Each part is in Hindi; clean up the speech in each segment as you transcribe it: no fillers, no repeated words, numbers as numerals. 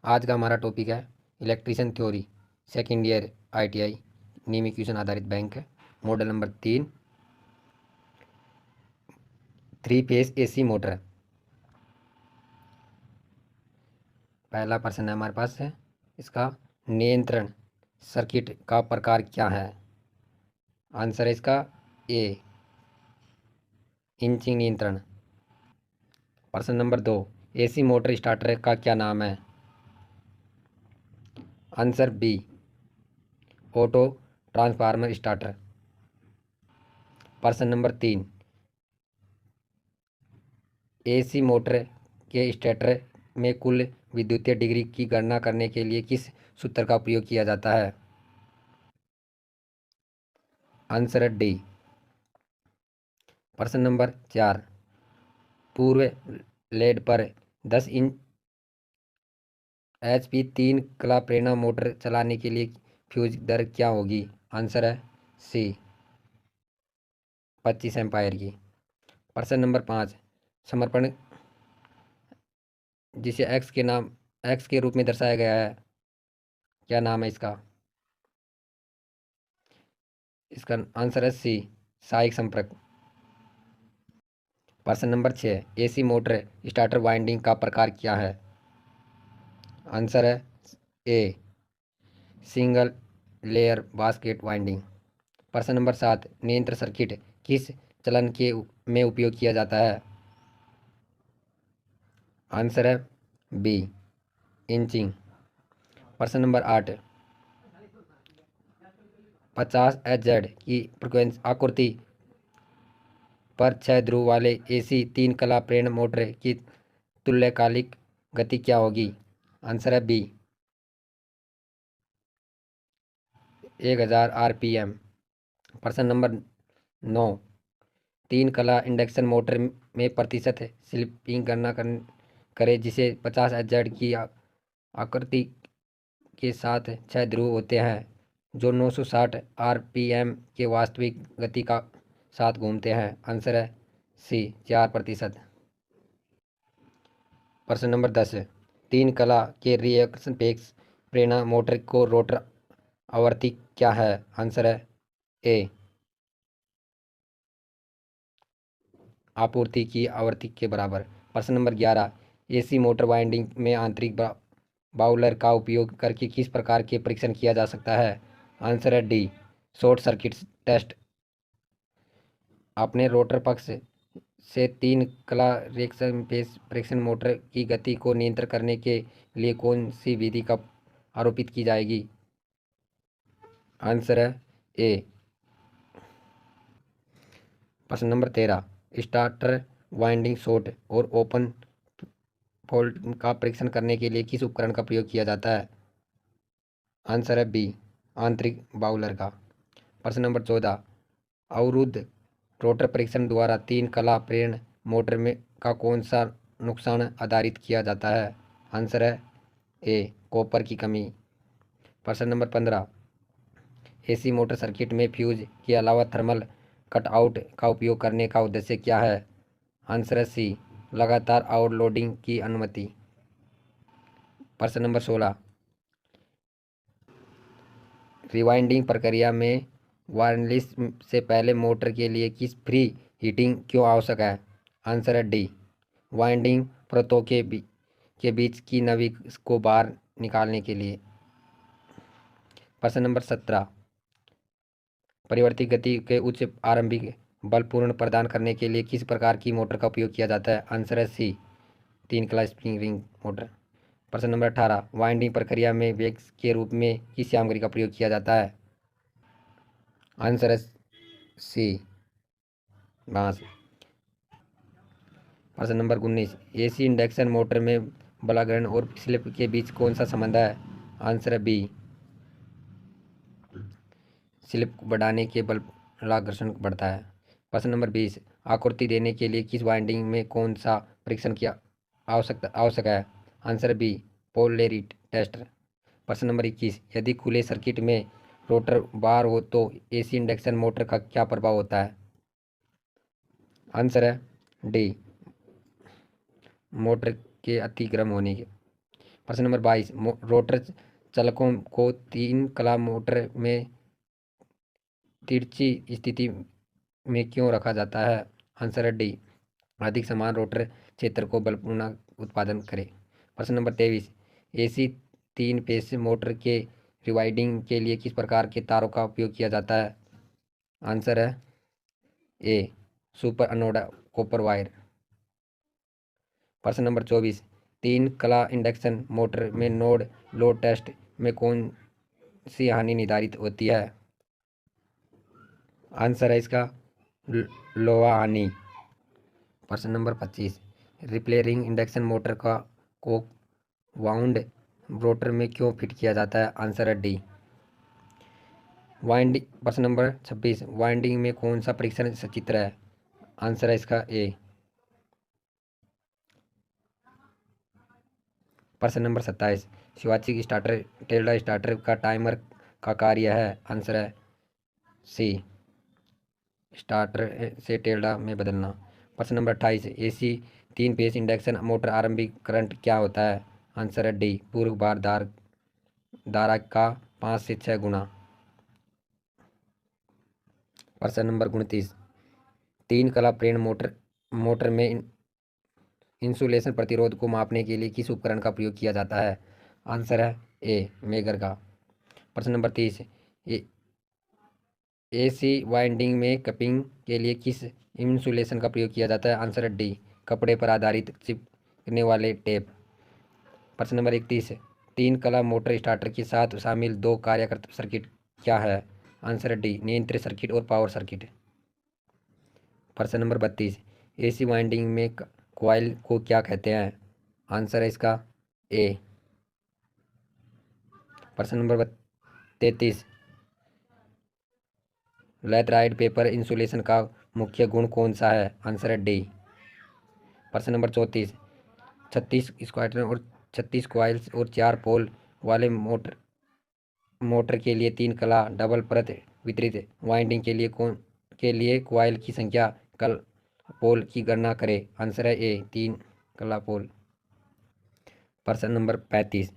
आज का हमारा टॉपिक है electrician theory, second year ITI, नियमित क्वेश्चन आधारित बैंक है। Model number 3, 3 phase AC motor. पहला प्रश्न है हमारे पास है, इसका नियंत्रण सर्किट का प्रकार क्या है। आंसर है इसका ए, इंचिंग नियंत्रण। प्रश्न नंबर 2, AC मोटर स्टार्टर का क्या नाम है। Answer B, auto transformer starter. प्रश्न नंबर 3, AC मोटर के स्टेटर में कुल विद्युतीय डिग्री की गणना करने के लिए किस सूत्र का उपयोग किया जाता है। आंसर है डी। प्रश्न नंबर 4, पूर्व लेड पर 10 इंच HP 3 कला प्रेरणा मोटर चलाने के लिए फ्यूज दर क्या होगी। आंसर है सी, 25 एम्पायर की। प्रश्न नंबर 5, समर्पण जिसे एक्स के रूप में दर्शाया गया है, क्या नाम है इसका। इसका आंसर है सी, सहायक संपर्क। प्रश्न number 6, AC motor starter winding का प्रकार क्या है। आंसर है ए, सिंगल लेयर बास्केट वाइंडिंग। प्रश्न नंबर 7, नियंत्रण सर्किट किस चलन के में उपयोग किया जाता है। आंसर है बी, इंचिंग। प्रश्न नंबर 8, 50 Hz की फ्रिक्वेंसी आकृति पर 6 ध्रुव वाले AC 3 कला प्रेरण मोटर की तुल्यकालिक गति क्या होगी। आंसर है बी, 1000 RPM। प्रश्न नंबर 9, 3 कला इंडक्शन मोटर में प्रतिशत स्लिपिंग गणना करें जिसे 50 Hz की आकृति के साथ 6 ध्रुव होते हैं जो 960 RPM के वास्तविक गति का साथ घूमते हैं। आंसर है सी, 4%। प्रश्न नंबर 10, 3 कला के रिएक्शन पेक्स प्रेरणा मोटर को रोटर आवृत्ति क्या है। आंसर है ए, आपूर्ति की आवृत्ति के बराबर। प्रश्न नंबर 11, AC मोटर वाइंडिंग में आंतरिक बाउलर का उपयोग करके किस प्रकार के परीक्षण किया जा सकता है। आंसर है डी, शॉर्ट सर्किट टेस्ट। अपने रोटर पक्ष से 3 कला रिएक्शन फेस परीक्षण मोटर की गति को नियंत्रित करने के लिए कौन सी विधि का आरोपित की जाएगी। आंसर है ए। प्रश्न नंबर 13, स्टार्टर वाइंडिंग शॉर्ट और ओपन फॉल्ट का परीक्षण करने के लिए किस उपकरण का प्रयोग किया जाता है। आंसर है बी, आंतरिक बाउलर का। प्रश्न नंबर 14, अवरुद्ध रोटर परीक्षण द्वारा 3 कला प्रेरण मोटर में का कौन सा नुकसान आधारित किया जाता है। आंसर है ए, कॉपर की कमी। प्रश्न नंबर 15, AC मोटर सर्किट में फ्यूज के अलावा थर्मल कटआउट का उपयोग करने का उद्देश्य क्या है। आंसर है सी, लगातार ओवरलोडिंग की अनुमति। प्रश्न नंबर 16, रिवाइंडिंग प्रक्रिया में वार्निश से पहले मोटर के लिए किस प्री हीटिंग क्यों आवश्यक है। आंसर है डी, वाइंडिंग परतों के बीच की नमी को बाहर निकालने के लिए। प्रश्न नंबर 17, परिवर्तित गति के उच्च आरंभिक बल पूर्ण प्रदान करने के लिए किस प्रकार की मोटर का उपयोग किया जाता है। आंसर है सी, 3 कला स्प्रिंग रिंग मोटर। प्रश्न नंबर 18, वाइंडिंग प्रक्रिया में वेग के रूप में किस सामग्री का प्रयोग किया जाता है। आंसर है सी, बांस। प्रश्न नंबर 19, AC इंडक्शन मोटर में बलाग्रहण और स्लिप के बीच कौन सा संबंध है। आंसर है बी, स्लिप को बढ़ाने के बलाघर्षण बढ़ता है। प्रश्न नंबर 20, आकृति देने के लिए किस वाइंडिंग में कौन सा परीक्षण की आवश्यक है। Answer B, polarity test. प्रश्न नंबर 21, यदि खुले सर्किट में रोटर बार हो तो AC इंडक्शन मोटर का क्या प्रभाव होता है। आंसर है डी, मोटर के अति गर्म होने के। प्रश्न नंबर 22, रोटर चालकों को 3 कला मोटर में तिरछी स्थिति में क्यों रखा जाता है? आंसर है डी, अधिक समान रोटर क्षेत्र को बलपूर्ण उत्पादन करे। प्रश्न नंबर 23, एसी 3 फेज मोटर के रिवाइंडिंग के लिए किस प्रकार के तारों का उपयोग किया जाता है? आंसर है ए, सुपर अनोडा कॉपर वायर। प्रश्न नंबर 24, 3 कला इंडक्शन मोटर में नोड लोड टेस्ट में कौन सी हानि निर्धारित होती है? आंसर है इसका लोहा हानि। प्रश्न नंबर 25, रिपेलिंग इंडक्शन मोटर को वाउंड रोटर में क्यों फिट किया जाता है? आंसर है डी, वाइंडिंग। प्रश्न नंबर 26, वाइंडिंग में कौन सा परीक्षण सचित्र है? आंसर है इसका ए। प्रश्न नंबर 27, शिवाचिक स्टार्टर टेल्डा स्टार्टर का टाइमर का कार्य है? आंसर है सी, स्टार्टर से टेल्डा में बदलना। प्रश्न number 28, AC 3 phase induction motor आरंभिक करंट क्या होता है? आंसर है डी, पूर्व भार धारा का 5 से 6 गुना। प्रश्न नंबर 29, 3 कला प्रेरण मोटर में इंसुलेशन प्रतिरोध को मापने के लिए किस उपकरण का प्रयोग किया जाता है? आंसर है ए, मेगर का। प्रश्न नंबर 30, एसी वाइंडिंग में कपिंग के लिए किस इंसुलेशन का प्रयोग किया जाता है? आंसर है डी, कपड़े पर आधारित चिपकने वाले टेप। प्रश्न नंबर 31, 3 कला मोटर स्टार्टर के साथ शामिल 2 कार्यरत सर्किट क्या है? आंसर है डी, नियंत्रित सर्किट और पावर सर्किट। प्रश्न नंबर 32, एसी वाइंडिंग में कॉइल को क्या कहते हैं? आंसर है इसका ए। प्रश्न नंबर 33, लैथराइड पेपर इंसुलेशन का मुख्य गुण कौन सा है? आंसर है डी। प्रश्न नंबर 34, 36 स्क्वायर और 36 कॉइल्स और 4 पोल वाले मोटर के लिए 3 कला डबल परत वितरित वाइंडिंग के लिए कॉइल की संख्या पोल की गणना करें? आंसर है ए, 3 कला पोल। प्रश्न नंबर 35,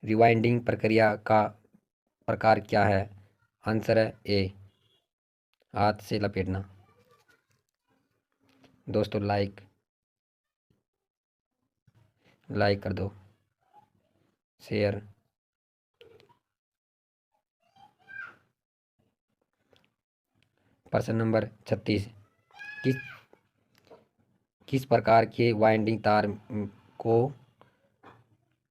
रिवाइंडिंग प्रक्रिया का प्रकार क्या है? आंसर है ए, हाथ से लपेटना। दोस्तों लाइक कर दो, शेयर। प्रश्न नंबर 36, किस किस प्रकार के वाइंडिंग तार को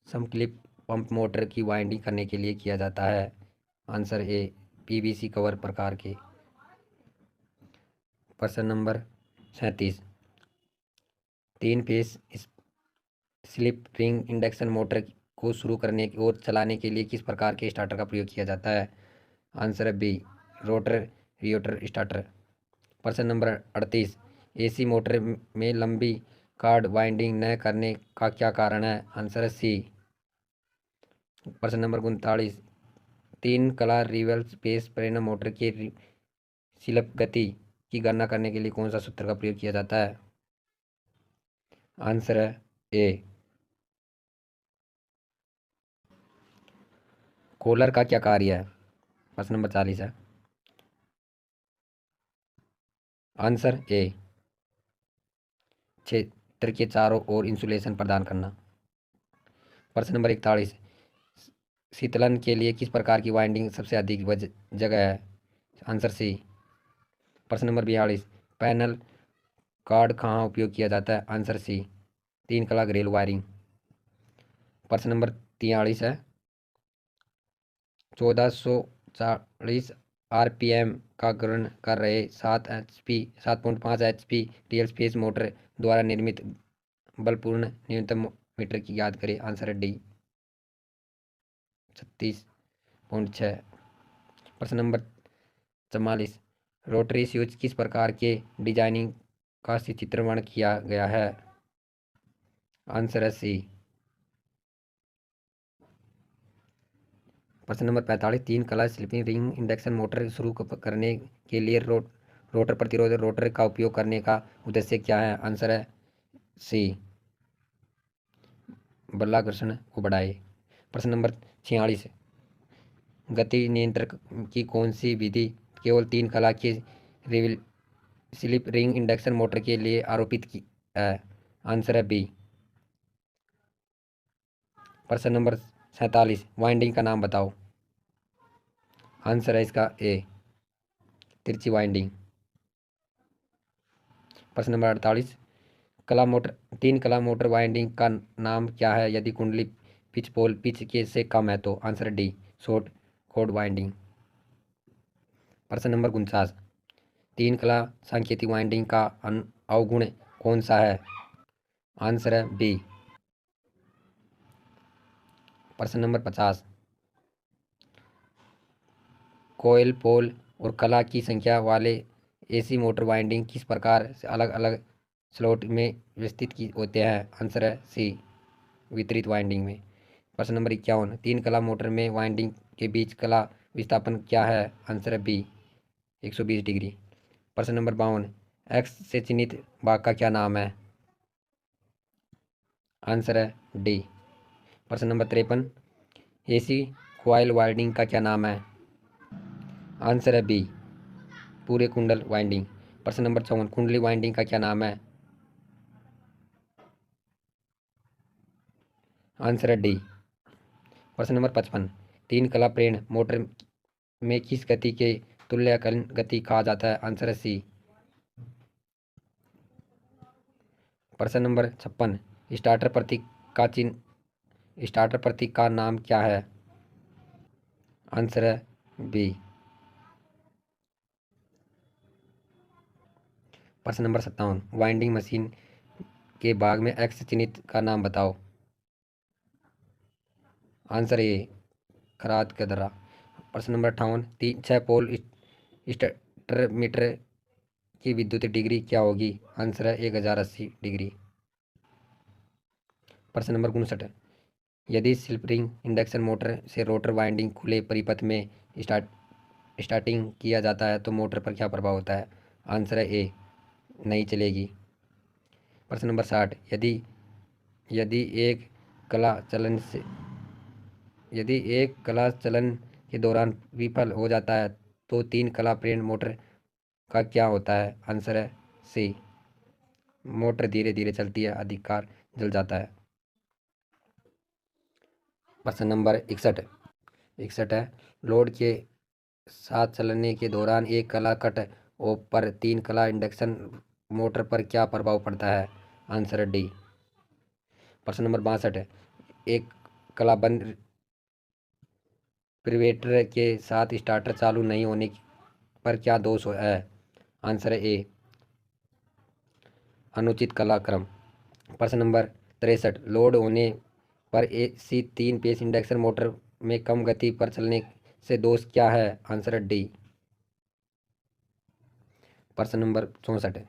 समक्लिप पंप मोटर की वाइंडिंग करने के लिए किया जाता है? आंसर ए, पीवीसी कवर प्रकार के। प्रश्न number 37, 3 phase slip ring induction motor को शुरू करने और चलाने के लिए किस प्रकार के स्टार्टर का प्रयोग किया जाता है? आंसर है बी, रोटर रियोटर स्टार्टर। प्रश्न नंबर 38, एसी मोटर में लंबी कार्ड वाइंडिंग न करने का क्या कारण है? आंसर है सी। प्रश्न नंबर 39, 3 कला रिवर्स बेस प्रेरण मोटर के स्लिप गति की गणना करने के लिए कौन सा सूत्र का प्रयोग किया जाता है? आंसर है ए। कॉलर का क्या कार्य है? प्रश्न नंबर 40 है। आंसर ए, क्षेत्र के चारों ओर इंसुलेशन प्रदान करना। प्रश्न नंबर 41, शीतलन के लिए किस प्रकार की वाइंडिंग सबसे अधिक जगह है? Answer C. प्रश्न नंबर 42, पैनल कार्ड कहाँ उपयोग किया जाता है? आंसर सी, 3 कला घरेलू वायरिंग। प्रश्न नंबर 43 है, 1440 आरपीएम का गणन कर रहे 7.5 एचपी रियल स्पेस मोटर द्वारा निर्मित बलपूर्ण न्यूनतम मीटर की याद करें? आंसर है डी, 36.6। प्रश्न नंबर 44, रोटरी स्विच किस प्रकार के डिजाइनिंग का चित्रण किया गया है? आंसर है सी। प्रश्न नंबर 45, 3 कला स्लिपिंग रिंग इंडक्शन मोटर शुरू करने के लिए रोटर प्रतिरोध रोटर का उपयोग करने का उद्देश्य क्या है? आंसर है सी, बलाघर्षण को बढ़ाए। प्रश्न नंबर 46, गति नियंत्रक की कौन सी विधि केवल 3 कला के स्लिप रिंग इंडक्शन मोटर के लिए आरोपित की है? आंसर है बी। प्रश्न नंबर 47, वाइंडिंग का नाम बताओ। आंसर है इसका ए, तिरछी वाइंडिंग। प्रश्न नंबर 48, तीन कला मोटर वाइंडिंग का नाम क्या है यदि कुंडली पिच पोल पिच के से कम है? तो answer D, short code winding. प्रश्न नंबर 49, तीन कला सांकेतिक वाइंडिंग का अवगुण कौन सा है? आंसर है बी। प्रश्न नंबर 50, कोयल पोल और कला की संख्या वाले एसी मोटर वाइंडिंग किस प्रकार से अलग अलग स्लॉट में व्यवस्थित की होते हैं? आंसर है सी, वितरित वाइंडिंग में। प्रश्न नंबर 51, तीन कला मोटर में वाइंडिंग के बीच कला विस्थापन क्या है? आंसर है बी, 120 डिग्री। प्रश्न नंबर 52, एक्स से चिन्हित भाग का क्या नाम है? आंसर है डी। प्रश्न नंबर 53, एसी कॉइल वाइंडिंग का क्या नाम है? आंसर है बी, पूरे कुंडल वाइंडिंग। प्रश्न नंबर 54, कुंडली वाइंडिंग का क्या नाम है? आंसर है डी। प्रश्न नंबर 55, तीन कला प्रेरण मोटर में किस गति के तुल्यकालिक गति कहा जाता है? आंसर है सी। प्रश्न नंबर 56, स्टार्टर प्रतीक का नाम क्या है? आंसर है बी। प्रश्न नंबर 57, वाइंडिंग मशीन के भाग में एक्स चिन्हित का नाम बताओ। आंसर ए, खराद का दर्रा। प्रश्न नंबर 58, 6 पोल स्टार्टर मीटर की विद्युत डिग्री क्या होगी? आंसर है 1080 डिग्री। प्रश्न नंबर 59, यदि स्लिप रिंग इंडक्शन मोटर से रोटर वाइंडिंग खुले परिपथ में स्टार्टिंग किया जाता है तो मोटर पर क्या प्रभाव होता है? आंसर है ए, नहीं चलेगी। प्रश्न नंबर 60, यदि यदि एक कला चलन से यदि एक कला चलन के दौरान विफल हो जाता है तो तीन कला प्रेरण मोटर का क्या होता है? आंसर है सी, मोटर धीरे धीरे चलती है, अधिकार जल जाता है। प्रश्न नंबर 61 है, लोड के साथ चलने के दौरान एक कला कट ऑफ पर तीन कला इंडक्शन मोटर पर क्या प्रभाव पड़ता है? आंसर है डी। प्रश्न नंबर 62 है, एक कला बंद प्रिवेटर के साथ स्टार्टर चालू नहीं होने पर क्या दोष है? आंसर है ए, अनुचित कला क्रम। प्रश्न नंबर 63, लोड होने पर एसी 3 फेज इंडक्शन मोटर में कम गति पर चलने से दोष क्या है? आंसर है डी। प्रश्न नंबर 64,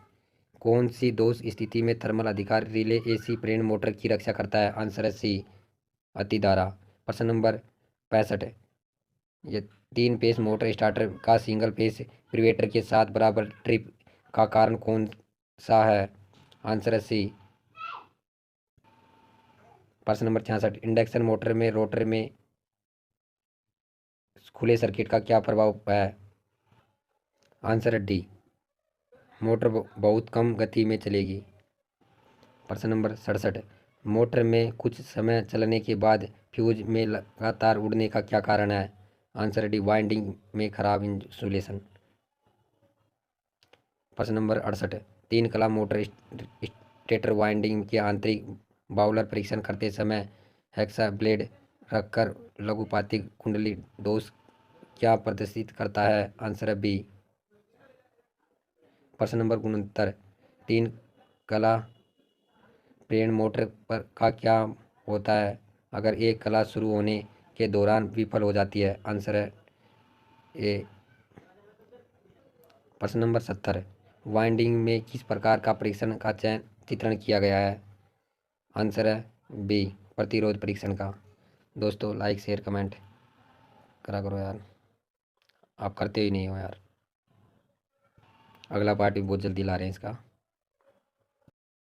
कौन सी दोष स्थिति में थर्मल अधिकार रिले एसी प्रेरण मोटर की रक्षा करता है? आंसर है सी, अति धारा। प्रश्न नंबर 65, ये 3 फेज मोटर स्टार्टर का सिंगल फेज प्रिवेटर के साथ बराबर ट्रिप का कारण कौन सा है? आंसर है सी। प्रश्न नंबर 66, इंडक्शन मोटर में रोटर में खुले सर्किट का क्या प्रभाव है? आंसर है डी, मोटर बहुत कम गति में चलेगी। प्रश्न नंबर 67, मोटर में कुछ समय चलने के बाद फ्यूज में लगातार उड़ने का क्या कारण है? आंसर है डी, वाइंडिंग में खराब इंसुलेशन। प्रश्न नंबर 68, तीन कला मोटर स्टेटर वाइंडिंग के आंतरिक बाउलर परीक्षण करते समय हेक्सा ब्लेड रखकर लघुपातिक कुंडली दोष क्या प्रदर्शित करता है? आंसर है बी। प्रश्न नंबर 69, तीन कला प्रेरण मोटर पर का क्या होता है अगर एक कला शुरू होने के दौरान विफल हो जाती है? आंसर है ए। प्रश्न नंबर 70, वाइंडिंग में किस प्रकार का परीक्षण का चित्रण किया गया है? आंसर है बी, प्रतिरोध परीक्षण का। दोस्तों लाइक शेयर कमेंट करा करो यार, आप करते ही नहीं हो यार। अगला पार्ट भी बहुत जल्दी ला रहे हैं इसका।